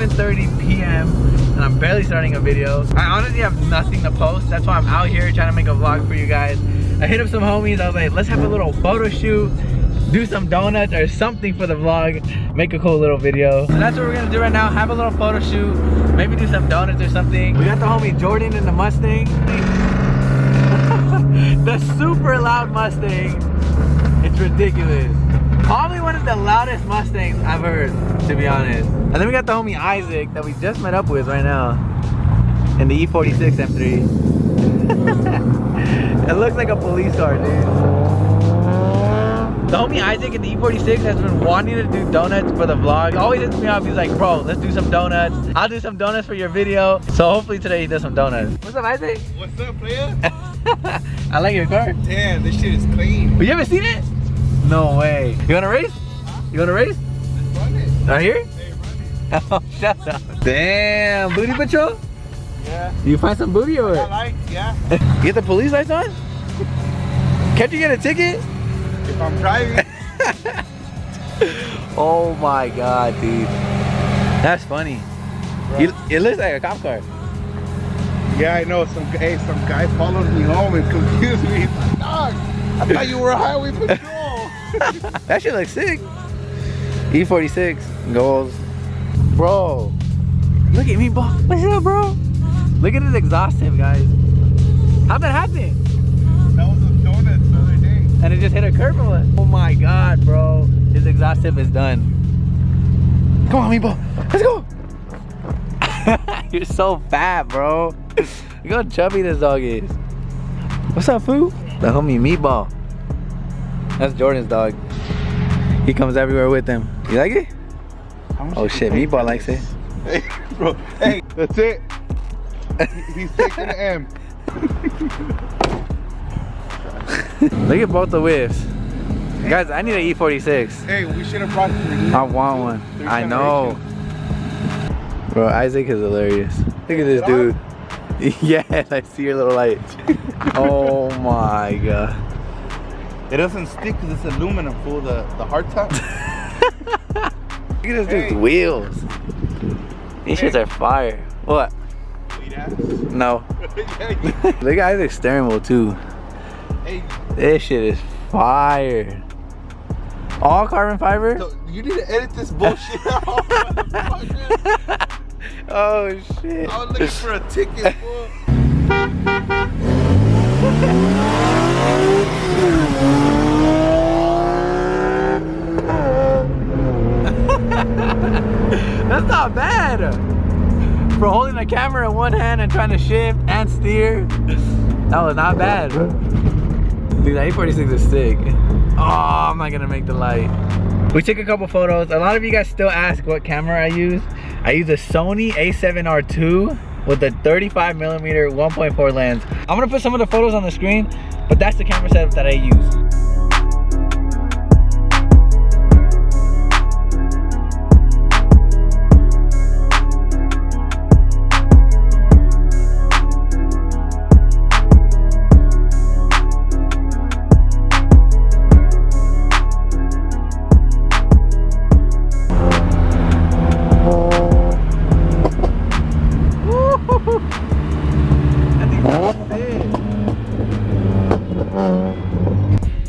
11:30 p.m. and I'm barely starting a video. I honestly have nothing to post. That's why I'm out here trying to make a vlog for you guys. I hit up some homies. I was like, let's have a little photo shoot, do some donuts or something for the vlog, make a cool little video. So that's what we're gonna do right now. Have a little photo shoot, maybe do some donuts or something. We got the homie Jordan in the Mustang. The super loud Mustang. It's ridiculous. Probably one of the loudest Mustangs I've heard, to be honest. And then we got the homie Isaac that we just met up with right now in the E36 M3. It looks like a police car, dude. The homie Isaac in the E46 has been wanting to do donuts for the vlog. He always hits me up. He's like, bro, let's do some donuts. I'll do some donuts for your video. So hopefully today he does some donuts. What's up, Isaac? What's up, player? I like your car. Damn, this shit is clean. But you haven't seen it? No way. You wanna race? You wanna race? Let's run it. Right here? Hey, run it. Oh, shut up. Damn, booty patrol? Yeah. You find some booty or what? Yeah. You get the police lights on? Can't you get a ticket? If I'm driving. Oh my god, dude. That's funny. It looks like a cop car. Yeah, I know. Some guy followed me home and confused me. He's like, dog, I thought you were a highway patrol. That shit looks sick. E46 goals. Bro, look at me, bro. What's up, bro? Look at his exhaust tip, guys. How'd that happen? That was a donut the other day. And it just hit a curb or what? Oh my god, bro. His exhaust tip is done. Come on, Meatball. Let's go. You're so fat, bro. Look how chubby this dog is. What's up, fool? The homie Meatball. That's Jordan's dog. He comes everywhere with him. You like it? Oh shit, Meatball likes it. Hey, bro. Hey, that's it. He's taking the M. Look at both the whiffs. Guys, I need an E46. Hey, we should have brought three. I want one. I know. Bro, Isaac is hilarious. Look at this dude. Yes, I see your little lights. Oh my god. It doesn't stick because it's aluminum, fool. The hard top. Look at this dude's wheels. These shits are fire. What? No. Look at Isaac's steering wheel too. Hey. This shit is fire. All carbon fiber? So you need to edit this bullshit out. Oh shit. I was looking for a ticket, fool. That's not bad. For holding the camera in one hand and trying to shift and steer, that was not bad. Dude, that E46 is sick. Oh, I'm not gonna make the light. We took a couple photos. A lot of you guys still ask what camera I use. I use a Sony a7R II with a 35mm 1.4 lens. I'm gonna put some of the photos on the screen, but that's the camera setup that I use.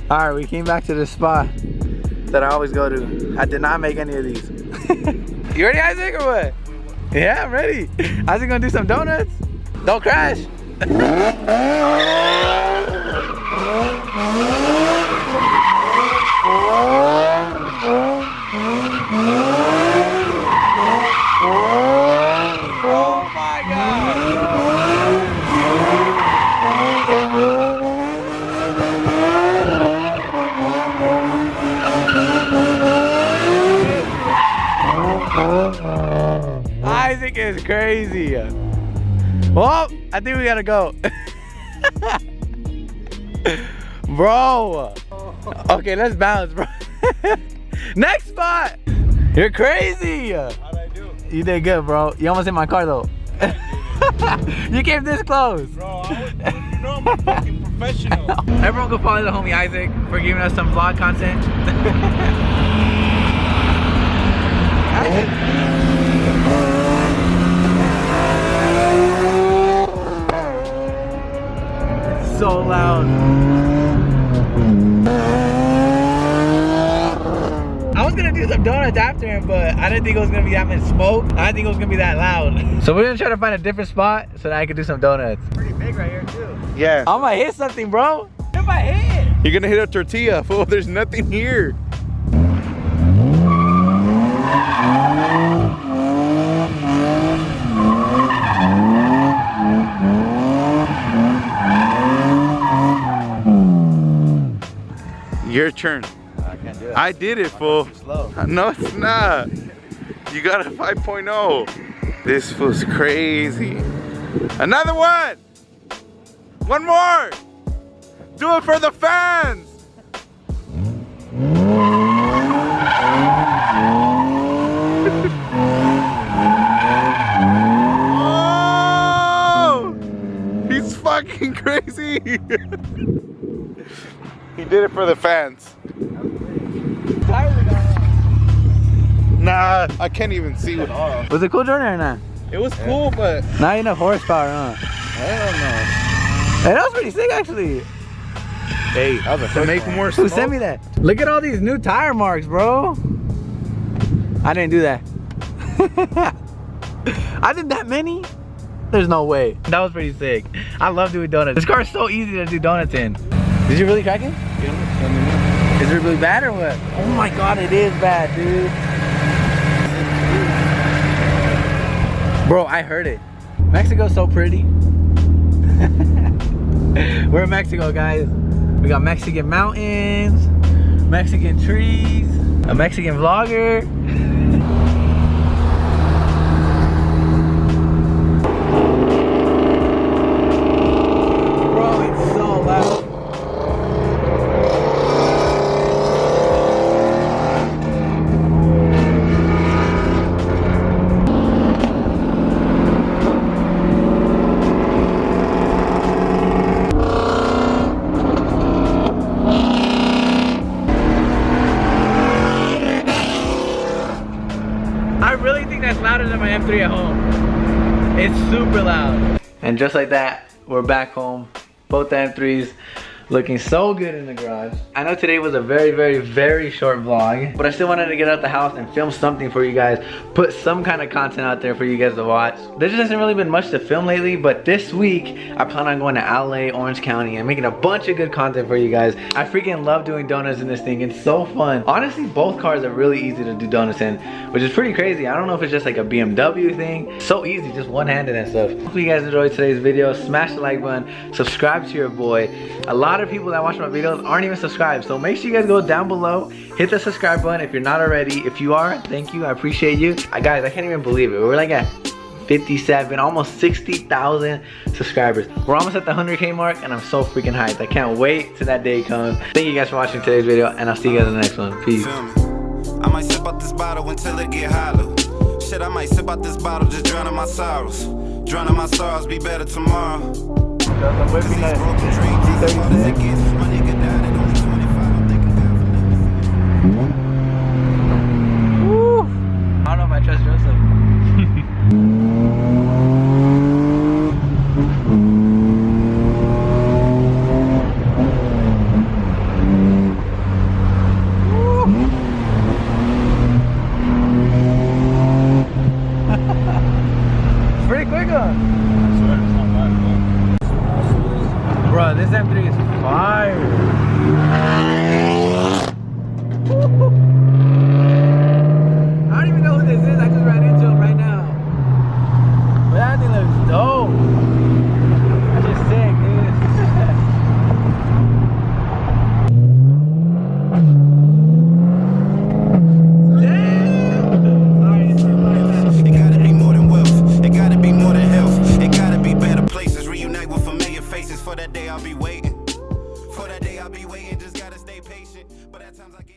Alright, we came back to the spot that I always go to. I did not make any of these. You ready, Isaac, or what? Yeah, I'm ready. Isaac gonna do some donuts? Don't crash. Oh my god. Isaac is crazy. Well, I think we gotta go. Bro. Okay, let's bounce, bro. Next spot. You're crazy. How'd I do? You did good, bro. You almost hit my car though. You came this close. Bro, you know I'm a fucking professional. Everyone go follow the homie Isaac for giving us some vlog content. so loud. I was gonna do some donuts after him, but I didn't think it was gonna be that much smoke. I didn't think it was gonna be that loud. So we're gonna try to find a different spot so that I can do some donuts. Pretty big right here too. Yeah. I'm gonna hit something, bro. What if I hit? You're gonna hit a tortilla, fool. There's nothing here. Your turn. I can't do it. I did it, fool. Slow. No, it's not. You got a 5.0. This fool's crazy. Another one. One more. Do it for the fans. Oh, he's fucking crazy. He did it for the fans. Nah, I can't even see what. Was it cool, Jordan, or not? It was cool, but Not enough horsepower, huh? I don't know. Hey, that was pretty sick, actually. Hey, to make more Who smoke. sent me that? Look at all these new tire marks, bro. I didn't do that. I did that many? There's no way. That was pretty sick. I love doing donuts. This car is so easy to do donuts in. Did you really crack it? Is it really bad or what? Oh my god, it is bad, dude. Bro, I heard it. Mexico's so pretty. We're in Mexico, guys. We got Mexican mountains, Mexican trees, a Mexican vlogger. Bro, it's so loud. I really think that's louder than my M3 at home. It's super loud. And just like that, we're back home. Both the M3s looking so good in the garage. I know today was a very, very, very short vlog, but I still wanted to get out the house and film something for you guys, put some kind of content out there for you guys to watch. There just hasn't really been much to film lately, but this week I plan on going to LA, Orange County, and making a bunch of good content for you guys. I freaking love doing donuts in this thing. It's so fun. Honestly, both cars are really easy to do donuts in, which is pretty crazy. I don't know if it's just like a BMW thing. So easy, just one-handed and stuff. Hopefully you guys enjoyed today's video. Smash the like button, subscribe to your boy. A lot of people that watch my videos aren't even subscribed, so make sure you guys go down below, hit the subscribe button if you're not already. If you are, thank you, I appreciate you. Guys, I can't even believe it. We're like at 57, almost 60,000 subscribers. We're almost at the 100K mark, and I'm so freaking hyped. I can't wait till that day comes. Thank you guys for watching today's video, and I'll see you guys in the next one. Peace. I might sip out this bottle until it get hollow. Shit, I might sip out this bottle, just drowning my sorrows. Drowning my sorrows, be better tomorrow. I'm whipping that E36. Woo! I don't know if I trust Joseph. Pretty quick, huh? Bro, this M3 is fire. I don't even know who this is. I just ran into him right now. But that thing looks dope. That's just sick, dude. Damn! Alright, it's It gotta be more than wealth. It gotta be more than health. It gotta be better places. Reunite with familiar faces. For that day I'll be waiting. For that day I'll be waiting. Just gotta stay patient. But at times I get